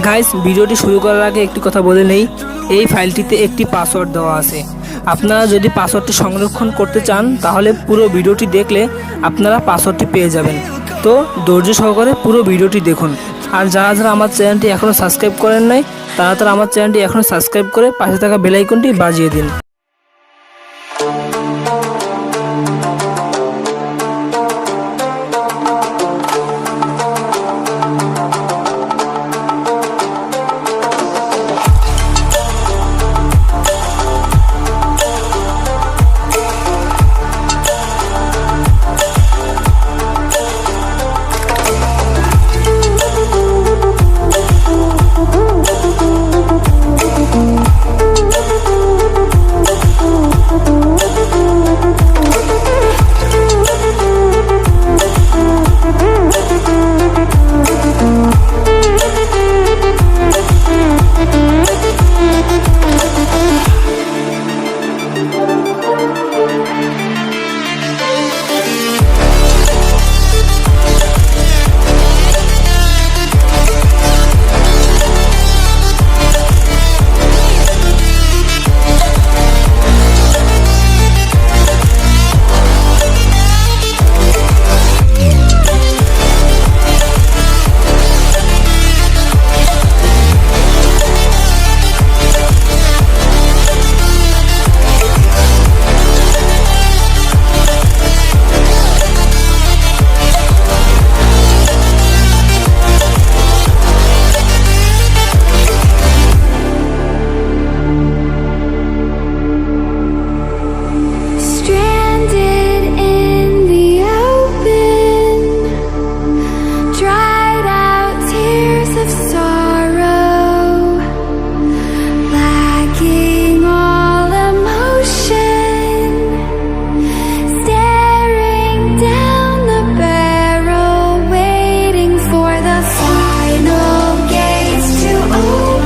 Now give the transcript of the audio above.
Guys, ভিডিওটি শুরু করার আগে একটি কথা বলে নেই, এই ফাইলটিতে একটি পাসওয়ার্ড দেওয়া আছে। আপনারা যদি পাসওয়ার্ডটি সংরক্ষণ করতে চান তাহলে পুরো ভিডিওটি দেখলে আপনারা পাসওয়ার্ডটি পেয়ে যাবেন। তো ধৈর্য সহকারে পুরো ভিডিওটি দেখুন। আর যারা যারা আমার চ্যানেলটি এখনও সাবস্ক্রাইব করেন নাই তারা আমার চ্যানেলটি এখনও সাবস্ক্রাইব করে পাশে থাকা বেল আইকনটি বাজিয়ে দিন।